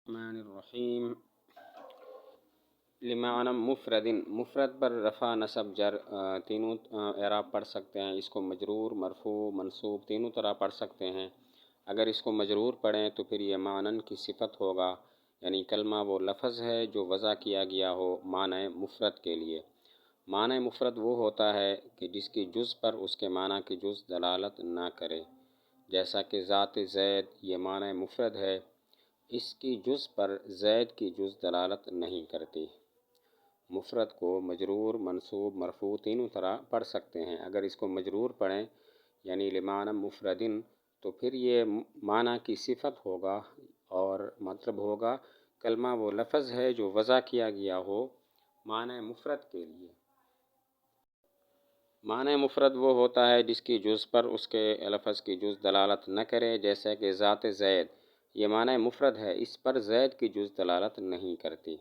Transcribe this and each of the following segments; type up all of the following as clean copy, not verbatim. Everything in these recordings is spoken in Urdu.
الرحمن الرحیم لمعنی مفرد، مفرد پر رفع نصب جر تینوں اعراب پڑھ سکتے ہیں۔ اس کو مجرور، مرفوع، منصوب تینوں طرح پڑھ سکتے ہیں۔ اگر اس کو مجرور پڑھیں تو پھر یہ معنن کی صفت ہوگا، یعنی کلمہ وہ لفظ ہے جو وضع کیا گیا ہو معنی مفرد کے لیے۔ معنی مفرد وہ ہوتا ہے کہ جس کی جز پر اس کے معنی کی جز دلالت نہ کرے، جیسا کہ ذات زید یہ معنی مفرد ہے، اس کی جز پر زید کی جز دلالت نہیں کرتی۔ مفرد کو مجرور، منصوب، مرفوع تینوں طرح پڑھ سکتے ہیں۔ اگر اس کو مجرور پڑھیں یعنی لمعنی مفردن تو پھر یہ معنی کی صفت ہوگا اور مطلب ہوگا کلمہ وہ لفظ ہے جو وضع کیا گیا ہو معنی مفرد کے لیے۔ معنی مفرد وہ ہوتا ہے جس کی جز پر اس کے لفظ کی جز دلالت نہ کرے، جیسے کہ ذات زید یہ معنی مفرد ہے، اس پر زید کی جز دلالت نہیں کرتی۔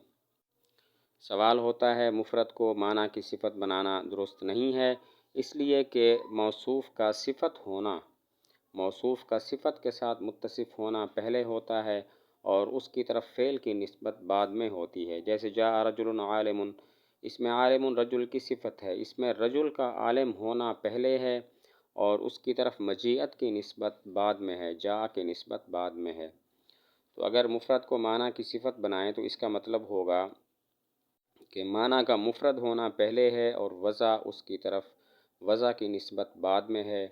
سوال ہوتا ہے مفرد کو معنی کی صفت بنانا درست نہیں ہے، اس لیے کہ موصوف کا صفت کے ساتھ متصف ہونا پہلے ہوتا ہے اور اس کی طرف فعل کی نسبت بعد میں ہوتی ہے۔ جیسے جاء رجل عالم، اس میں عالم رجل کی صفت ہے، اس میں رجل کا عالم ہونا پہلے ہے اور اس کی طرف مجیعت کی نسبت بعد میں ہے، جاء کی نسبت بعد میں ہے۔ تو اگر مفرد کو معنی کی صفت بنائیں تو اس کا مطلب ہوگا کہ معنی کا مفرد ہونا پہلے ہے اور وضع اس کی طرف وضع کی نسبت بعد میں ہے،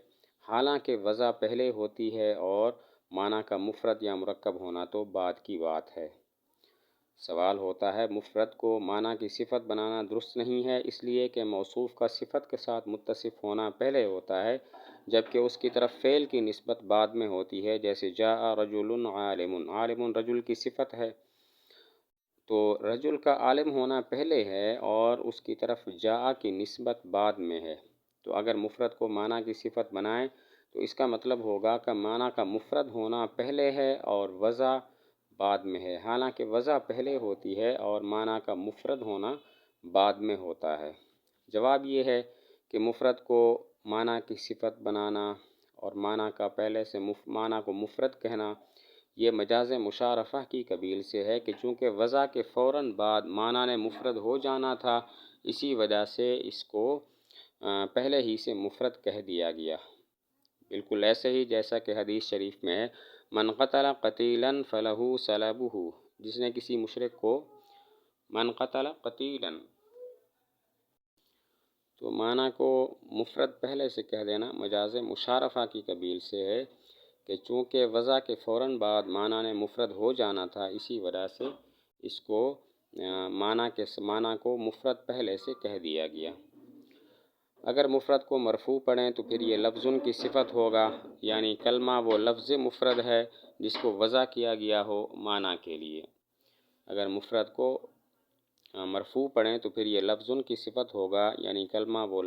حالانکہ وضع پہلے ہوتی ہے اور معنی کا مفرد یا مرکب ہونا تو بعد کی بات ہے۔ سوال ہوتا ہے مفرد کو معنی کی صفت بنانا درست نہیں ہے، اس لیے کہ موصوف کا صفت کے ساتھ متصف ہونا پہلے ہوتا ہے جبکہ اس کی طرف فعل کی نسبت بعد میں ہوتی ہے۔ جیسے جاء رجل عالم، عالم رجل کی صفت ہے تو رجل کا عالم ہونا پہلے ہے اور اس کی طرف جاء کی نسبت بعد میں ہے۔ تو اگر مفرد کو معنی کی صفت بنائیں تو اس کا مطلب ہوگا کہ معنی کا مفرد ہونا پہلے ہے اور وضع بعد میں ہے، حالانکہ وضع پہلے ہوتی ہے اور معنی کا مفرد ہونا بعد میں ہوتا ہے۔ جواب یہ ہے کہ مفرد کو معنی کی صفت بنانا اور معنی کا پہلے سے معنی کو مفرد کہنا یہ مجاز مشارفہ کی قبیل سے ہے کہ چونکہ وضع کے فوراً بعد معنی نے مفرد ہو جانا تھا، اسی وجہ سے اس کو پہلے ہی سے مفرد کہہ دیا گیا۔ بالکل ایسے ہی جیسا کہ حدیث شریف میں ہے من قتل قتیلا فلہ سلبہ، جس نے کسی مشرک کو من قتل قتیلا تو معنی کو مفرد پہلے سے کہہ دینا مجاز مشارفہ کی قبیل سے ہے کہ چونکہ وضع کے فوراً بعد معنی نے مفرد ہو جانا تھا، اسی وجہ سے اس کو معنی کو مفرد پہلے سے کہہ دیا گیا۔ اگر مفرد کو مرفوع پڑھیں تو پھر یہ لفظ کی صفت ہوگا، یعنی کلمہ وہ لفظ مفرد ہے جس کو وضع کیا گیا ہو معنی کے لیے۔ اگر مفرد کو مرفوع پڑھیں تو پھر یہ لفظ کی صفت ہوگا، یعنی کلمہ وہ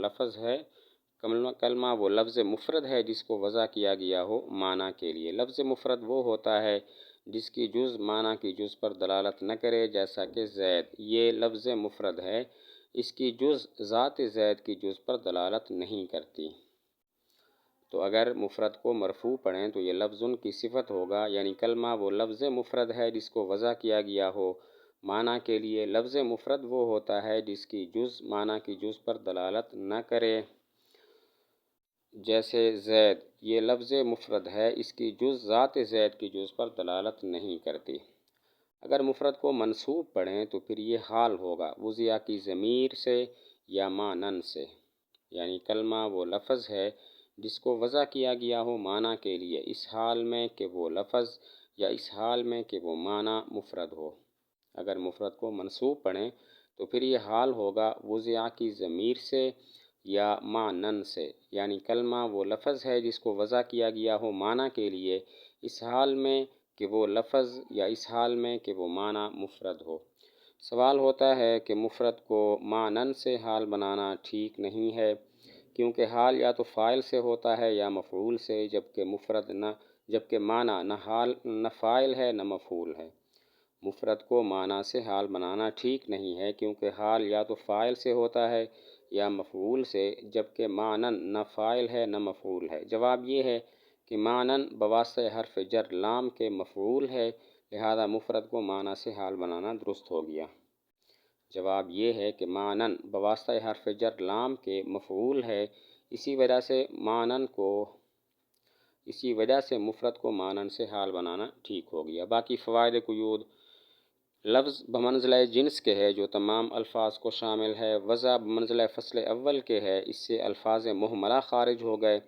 لفظ مفرد ہے جس کو وضع کیا گیا ہو معنی کے لیے۔ لفظ مفرد وہ ہوتا ہے جس کی جز معنی کی جز پر دلالت نہ کرے، جیسا کہ زید یہ لفظ مفرد ہے، اس کی جز ذات زید کی جز پر دلالت نہیں کرتی۔ تو اگر مفرد کو مرفوع پڑھیں تو یہ لفظ کی صفت ہوگا، یعنی کلمہ وہ لفظ مفرد ہے جس کو وضع کیا گیا ہو معنی کے لیے۔ لفظ مفرد وہ ہوتا ہے جس کی جز معنی کی جز پر دلالت نہ کرے، جیسے زید یہ لفظ مفرد ہے، اس کی جز ذات زید کی جز پر دلالت نہیں کرتی۔ اگر مفرد کو منصوب پڑھیں تو پھر یہ حال ہوگا وضع کی ضمیر سے یا معنن سے، یعنی کلمہ وہ لفظ ہے جس کو وضع کیا گیا ہو معنی کے لیے، اس حال میں کہ وہ لفظ یا اس حال میں کہ وہ معنی مفرد ہو۔ اگر مفرد کو منصوب پڑھیں تو پھر یہ حال ہوگا وضع کی ضمیر سے یا معنن سے، یعنی کلمہ وہ لفظ ہے جس کو وضع کیا گیا ہو معنی کے لیے، اس حال میں کہ وہ لفظ یا اس حال میں کہ وہ معنی مفرد ہو۔ سوال ہوتا ہے کہ مفرد کو معنن سے حال بنانا ٹھیک نہیں ہے، کیونکہ حال یا تو فاعل سے ہوتا ہے یا مفعول سے، جبکہ معنی نہ فاعل ہے نہ مفعول ہے۔ مفرد کو معنی سے حال بنانا ٹھیک نہیں ہے، کیونکہ حال یا تو فاعل سے ہوتا ہے یا مفعول سے، جبکہ معنن نہ فاعل ہے نہ مفعول ہے۔ جواب یہ ہے کہ معنن بواسطہ حرف جر لام کے مفعول ہے، لہذا مفرد کو معنی سے حال بنانا درست ہو گیا۔ جواب یہ ہے کہ معنن بواسطہ حرف جر لام کے مفعول ہے، اسی وجہ سے مفرد کو معنن سے حال بنانا ٹھیک ہو گیا۔ باقی فوائد قیود: لفظ بمنزلہ جنس کے ہے جو تمام الفاظ کو شامل ہے، وضع بمنزلہ فصل اول کے ہے، اس سے الفاظ مہملہ خارج ہو گئے،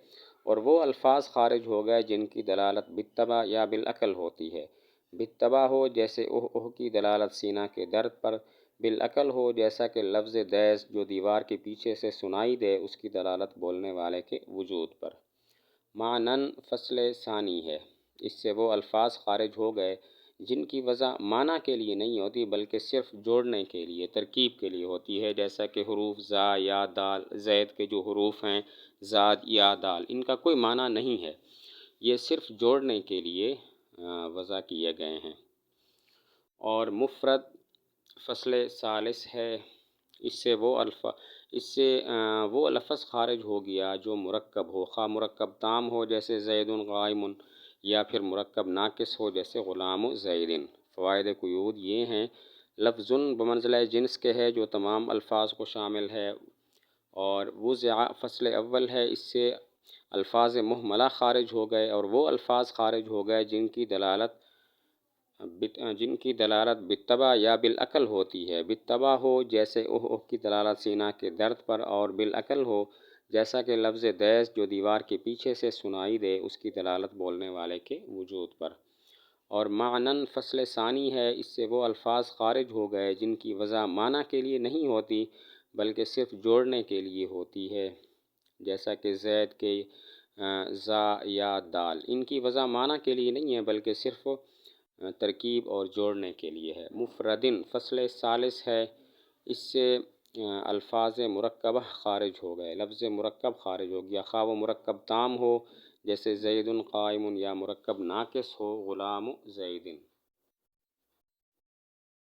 اور وہ الفاظ خارج ہو گئے جن کی دلالت بالطبع یا بالعقل ہوتی ہے۔ بالطبع ہو جیسے اوہ اوہ کی دلالت سینہ کے درد پر، بالعقل ہو جیسا کہ لفظ دیس جو دیوار کے پیچھے سے سنائی دے اس کی دلالت بولنے والے کے وجود پر۔ معنن فصل ثانی ہے، اس سے وہ الفاظ خارج ہو گئے جن کی وضع معنی کے لیے نہیں ہوتی بلکہ صرف جوڑنے کے لیے، ترکیب کے لیے ہوتی ہے، جیسا کہ حروف زا یا دال۔ زید کے جو حروف ہیں زاد یا دال، ان کا کوئی معنی نہیں ہے، یہ صرف جوڑنے کے لیے وضع کیے گئے ہیں۔ اور مفرد فصل ثالث ہے، اس سے وہ لفظ خارج ہو گیا جو مرکب ہو، خواہ مرکب تام ہو جیسے زید قائم، یا پھر مرکب ناقص ہو جیسے غلام زید۔ فوائد قیود یہ ہیں: لفظ بمنزلہ جنس کے ہے جو تمام الفاظ کو شامل ہے، اور وضع فصل اول ہے، اس سے الفاظ مہملہ خارج ہو گئے، اور وہ الفاظ خارج ہو گئے جن کی دلالت بالطبع یا بالعقل ہوتی ہے۔ بالطبع ہو جیسے اوہ اوہ کی دلالت سینہ کے درد پر، اور بالعقل ہو جیسا کہ لفظ دیس جو دیوار کے پیچھے سے سنائی دے اس کی دلالت بولنے والے کے وجود پر۔ اور معنن فصل ثانی ہے، اس سے وہ الفاظ خارج ہو گئے جن کی وضع معنی کے لیے نہیں ہوتی بلکہ صرف جوڑنے کے لیے ہوتی ہے، جیسا کہ زید کے زا یا دال، ان کی وضع معنی کے لیے نہیں ہے بلکہ صرف ترکیب اور جوڑنے کے لیے ہے۔ مفردن فصل ثالث ہے، اس سے الفاظ مرکبہ خارج ہو گئے، لفظ مرکب خارج ہو گیا، خواہ وہ مرکب تام ہو جیسے زید قائم، یا مرکب ناقص ہو غلام زید۔